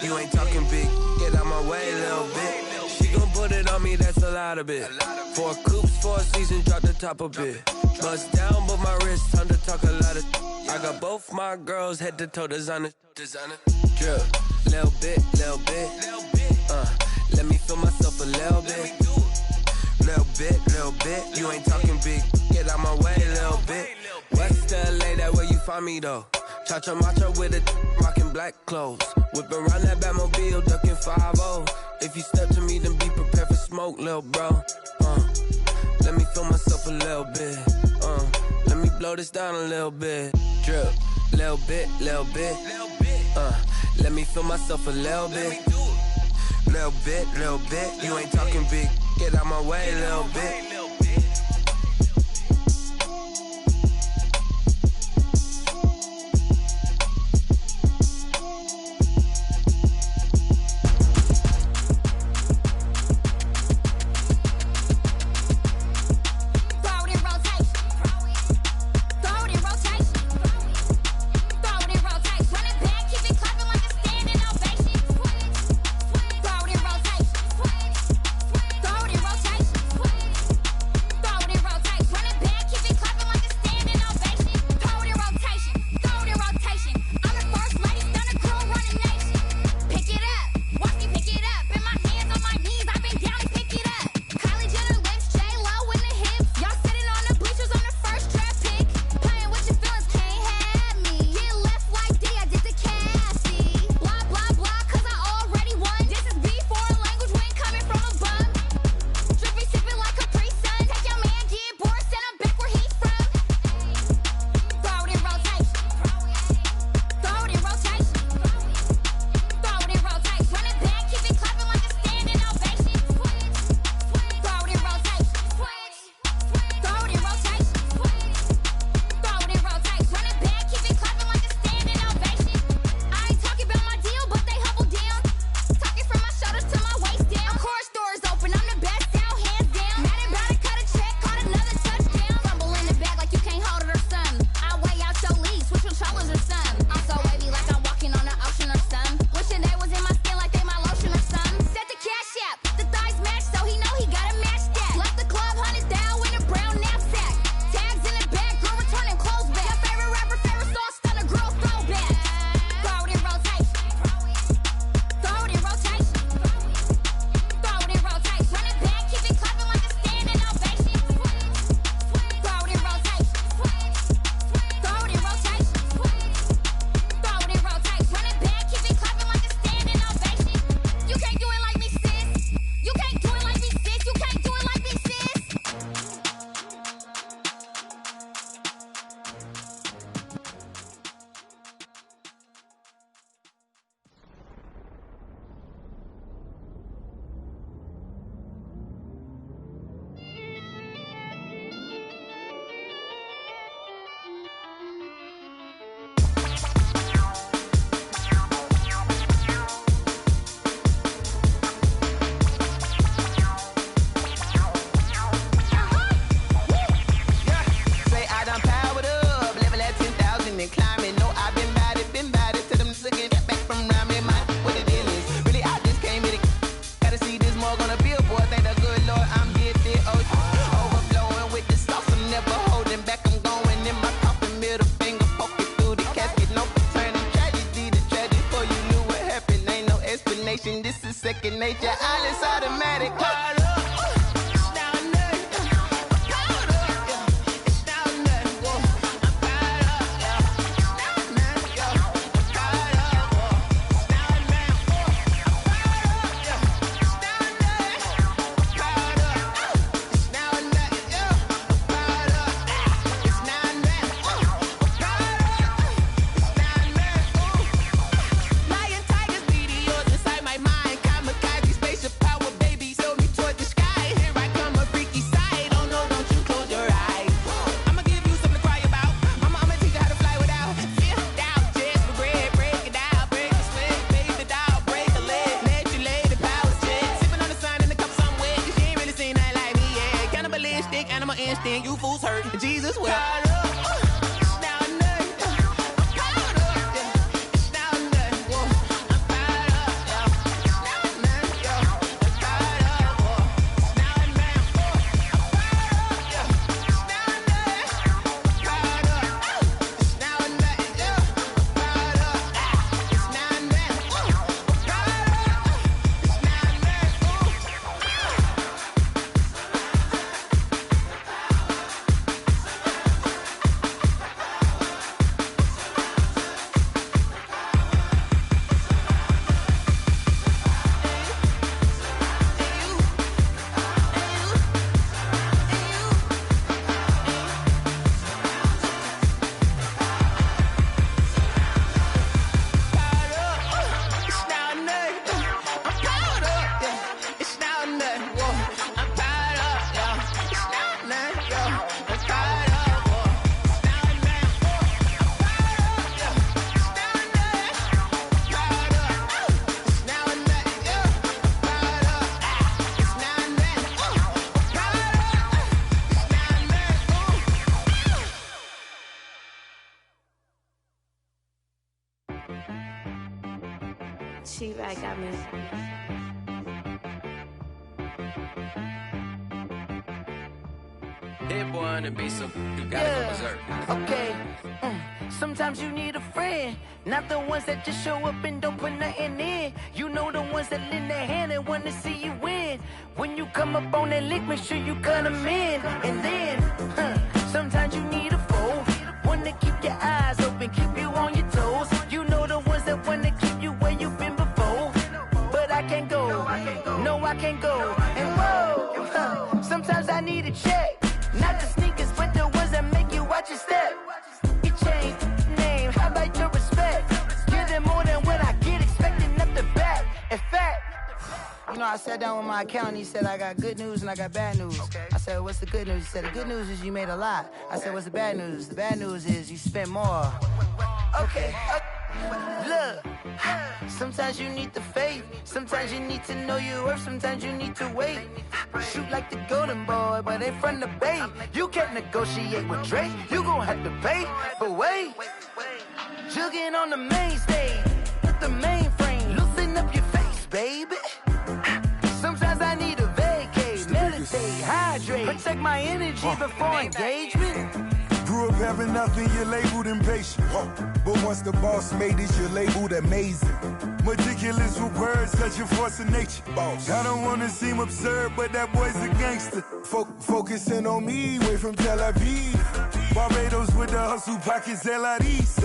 You ain't talking big. Get out my way, little bit. She gon' put it on me, that's a lot of it. 4 coops, 4 seasons, drop the top of it. Bust down, but my wrist, time to talk a lot of. I got both my girls, head to toe designer. Drip, little bit. Let me feel myself a little bit. Little bit. You ain't talking big. Get out my way, little bit. West LA, that where you find me though. Cha-cha macha with a rockin' black clothes. Whip around that Batmobile, ducking 5-0. If you step to me, then be prepared for smoke, lil' bro. Let me feel myself a little bit. Let me blow this down a little bit. Drip, little bit. Let me feel myself a little bit. Little bit. You ain't talking big. Get out my way, little bit. second nature, all is automatic. instinct, animal instinct. You fools hurt. Jesus will. T-Bag got me. Hit one and be some. You gotta go berserk. Okay. Sometimes you need a friend, not the ones that just show up and don't put nothing in. You know the ones that lend their hand and want to see you win. When you come up on that lick, make sure you cut them in. And then, sometimes you need a foe, one to keep your eyes open, keep you on your toes. You know the ones that want to keep you where you've been before. But I can't go, no I can't go. And whoa, sometimes I need a check. Not the sneakers, but the ones that make you watch your step. You change name, how about your respect? Give them more than what I get, expecting up the back. In fact, you know, I sat down with my accountant, he said I got good news and I got bad news. I said, what's the good news? He said, the good news is you made a lot. I said, what's the bad news? The bad news is you spent more. Okay. Look, sometimes you need the faith, sometimes you need to know your worth, sometimes you need to wait. Shoot like the golden boy, but in front of the bay. You can't negotiate with Drake, you gon' have to pay. But wait, jugging on the main stage, with the mainframe, loosen up your face, baby. Sometimes I need a vacate, meditate, hydrate, protect my energy before engagement. Grew up having nothing, you're labeled impatient. But once the boss made it, you're labeled amazing. Meticulous with words, such a force of nature. I don't wanna seem absurd, but that boy's a gangster. Focusing on me, way from Tel Aviv. Barbados with the hustle pockets, LIDs.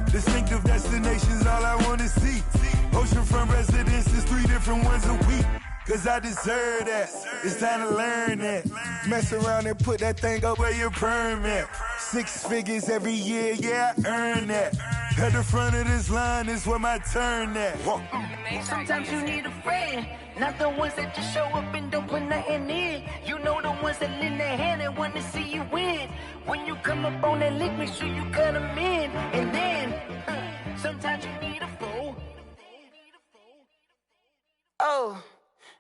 Distinctive destinations, all I wanna see. Oceanfront residences, 3 different ones a week. Cause I deserve that, it's time to learn that. Mess around and put that thing up where your permit. 6 figures every year, yeah, I earn that. At the front of this line is where my turn at. Sometimes you need a friend, not the ones that just show up and don't put nothing in. You know the ones that lend their hand and want to see you win. When you come up on that lick, make sure you cut them in. And then, sometimes you need a foe. Oh.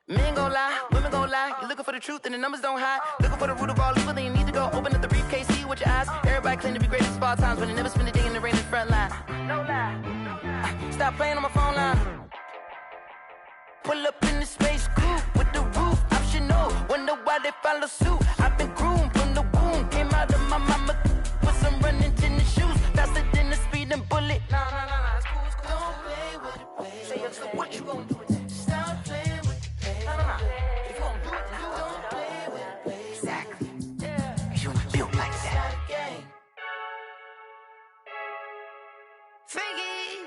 Men gon' lie, women gon' lie. You're looking for the truth and the numbers don't hide. Looking for the root of all evil, then you need to go open up the briefcase, see with your eyes. Everybody claim to be greatest of all times, but they never spend a day in the rain in the front line. No lie. Stop playing on my phone line. Pull up in the space coupe with the roof optional. Wonder why they follow suit. I've been groomed from the womb. Came out of my mama with some running tennis shoes. Faster than the speeding bullet. Nah, it's cool, it's cool. Don't play with it, baby. Say what you gon' do with it? Stop playing with it. If you gon' do it, then don't play with it, baby. Exactly. Yeah. You ain't built like that.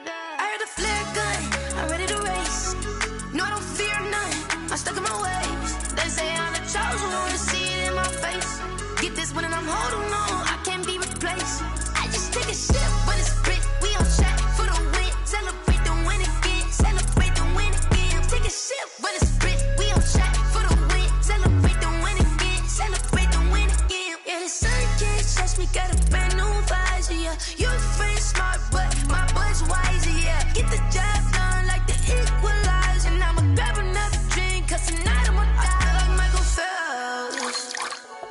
I heard a flare gun, I'm ready to race. No, I don't fear none, I'm stuck in my ways. They say I'm the chosen one, to see it in my face. Get this one and I'm holding on, I can't be replaced. I just take a sip when it's split, we on track for the win. Celebrate the win again, celebrate the win again. Take a sip when it's split, we on track for the win. Celebrate the win again, celebrate the win again. Yeah, the sun can't touch me, got a brand new visor, yeah. You're friend smart, but my boy's wiser, yeah. Get the job done like the equalizer. And I'ma grab another drink, cause tonight I'ma die like Michael Phelps.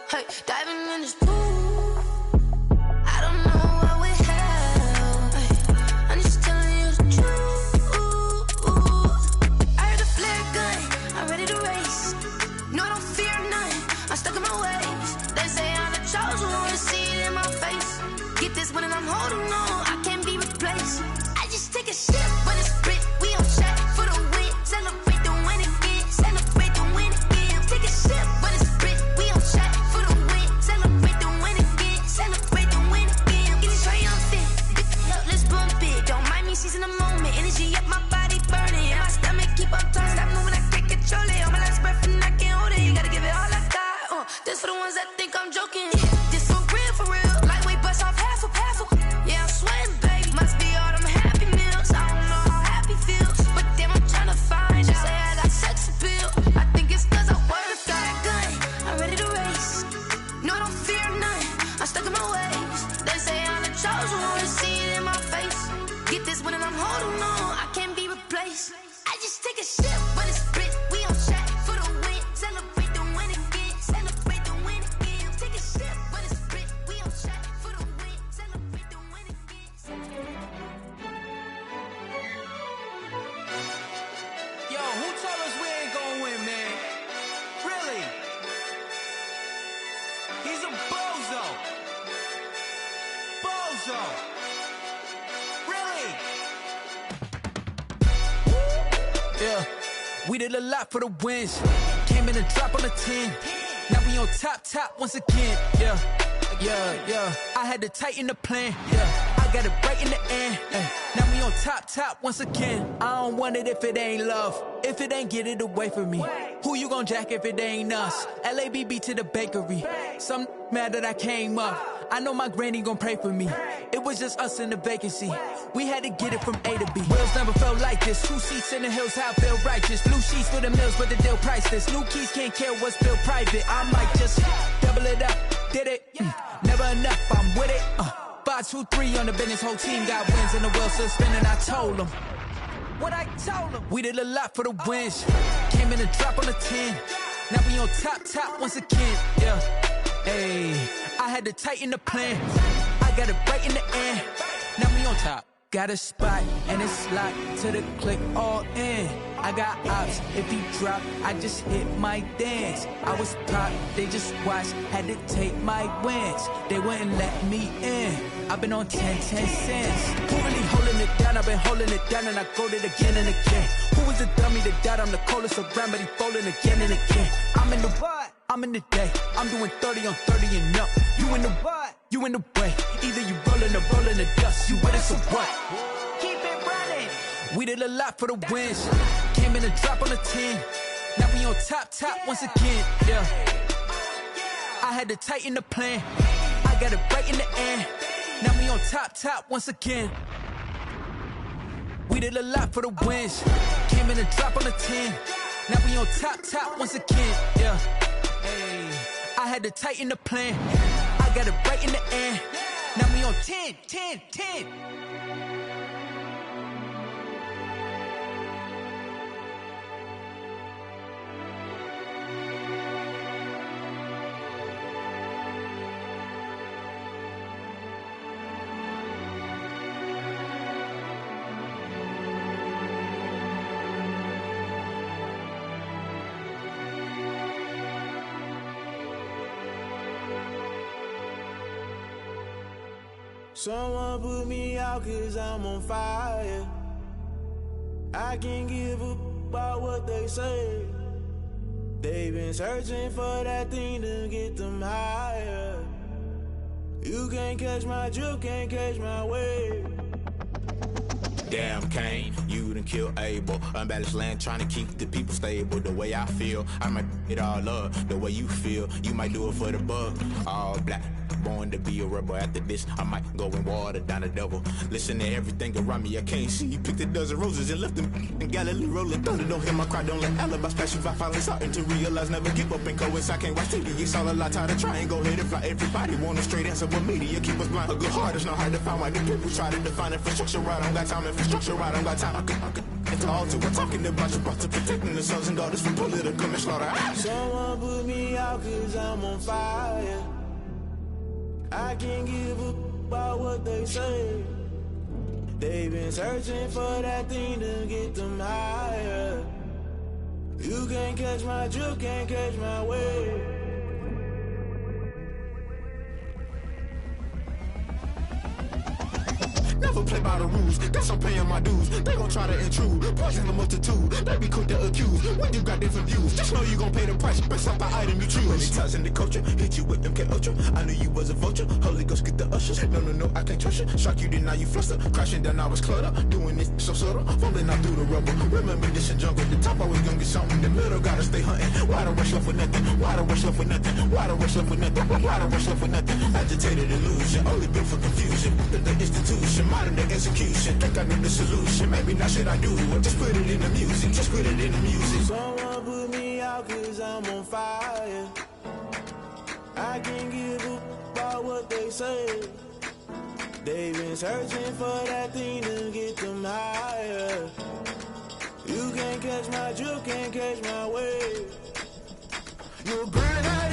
Hey, diving in this pool. I don't know what we have. I'm just telling you the truth. I heard the flare gun, I'm ready to race. No, I don't fear none, I'm stuck in my ways. They say I'm the chosen one, to see it in my face. Get this one and I'm holding on, I can't be replaced. I just take a sip when it's split, we on track for the win. Celebrate the win again, celebrate the win again. Take a sip when it's split, we on track for the win. Celebrate the win again, celebrate the win again. Getting triumphant, let's bump it. Don't mind me seizing the moment, energy up my body burning. And my stomach keep on turning, stop moving, I can't control it. On my last breath and I can't hold it, you gotta give it all I got. This for the ones that think I'm joking. This for real, lightweight bust off half a. Yeah, I'm sweating, baby, must be all them happy meals. I don't know how happy feels, but damn, I'm trying to find out. Say I got sex appeal, I think it's cause I wear the fire gun. I'm ready to race, no, I don't fear none, I'm stuck in my ways. They say I'm the chosen one, to see it in my face. Get this one and I'm holding on, I can't be replaced. I just take a sip when it's split, we on track for the win. Celebrate the win again, celebrate the win again. Take a sip when it's split, we on track for the win. Celebrate the win again. Yo, who told us we ain't gonna win, man? Really? He's a bozo. Bozo. Really? Yeah, we did a lot for the wins. Came in and drop on the 10. Now we on top once again. Yeah. I had to tighten the plan. Yeah, I got it right in the end. Now we on top once again. I don't want it if it ain't love. If it ain't, get it away from me. Who you gon' jack if it ain't us? LABB to the bakery. Some mad that I came up. I know my granny gon' pray for me. It was just us in the vacancy. We had to get it from A to B. Wheels never felt like this. 2 seats in the hills, how I feel righteous. Blue sheets for the mills, but the deal priceless. New keys can't care what's built private. I might just double it up. Did it? Never enough, I'm with it. 5, 2, 3 on the business. Whole team got wins and the wheels still spinning. I told them what I told them. We did a lot for the wins. Came in and drop on the 10. Now we on top once again. Yeah. Hey, I had to tighten the plan. I got it right in the end. Now we on top. Got a spot and it's locked to the click all in. I got ops, if he drop, I just hit my dance. I was pop, they just watched, had to take my wins. They wouldn't let me in. I've been on 10 cents. Who really holding it down? I've been holding it down and I go it again and again. Who was the dummy that died? I'm the coldest around, but he folding again and again. I'm in the what? I'm in the day. I'm doing 30 on 30 and up. You in the what? You in the way. Either you rolling or rolling the dust. You with us or what? Keep it running. We did a lot for the wins. Came in and drop on the 10. Now we on top once again. Yeah. I had to tighten the plan. I got it right in the end. Now we on top once again. We did a lot for the wins. Came in and drop on the 10. Now we on top once again. Yeah. Hey, I had to tighten the plan. I got it right in the end. Now we on 10. Someone put me out cause I'm on fire. I can't give a about what they say. They've been searching for that thing to get them higher. You can't catch my drift, can't catch my wave. Damn Kane, you done killed Abel. Unbalanced land trying to keep the people stable. The way I feel, I might it all up. The way you feel, you might do it for the buck. All black, born to be a rebel. After this, I might go and water down the devil. Listen to everything around me, I can't see. Picked a dozen roses and left them in Galilee rolling thunder. Don't hear my cry, don't let alibis pass you by. Finally starting to realize, never give up and coincide. Can't watch TV, it's all a lot. Tired of trying, go ahead and fly. Everybody want a straight answer, but media keep us blind. A good heart is not hard to find. Why the people try to define infrastructure right? I don't got time, infrastructure right, I don't got time. I could it's all to we're talking about you, brought to protecting the sons and daughters from political and slaughter. Someone put me out out cause I'm on fire. I can't give up about what they say. They've been searching for that thing to get them higher. You can't catch my drift, can't catch my wave. Never play by the rules, guess I'm paying my dues. They gon' try to intrude, poison the multitude. They be quick to accuse when you got different views. Just know you gon' pay the price based off the item you choose. Many times in the culture, hit you with MK Ultra. I knew you was a vulture, Holy Ghost get the ushers. No, I can't trust you. Shock you, then now you fluster. Crashing down, I was cluttered. Doing this so subtle, fumbling out through the rubble. Remember this in jungle, the top always gonna get something. The middle gotta stay hunting. Why the rush left for nothing? Why the rush left for nothing? Why the rush left for nothing? Why the rush left for nothing? Agitated illusion, only built for confusion. The institution, modern day execution. Think I know the solution. Maybe not should I do it? Just put it in the music. Just put it in the music. Someone put me out cause I'm on fire. I can't give up about what they say. They've been searching for that thing to get them higher. You can't catch my drift, can't catch my wave. You're burning out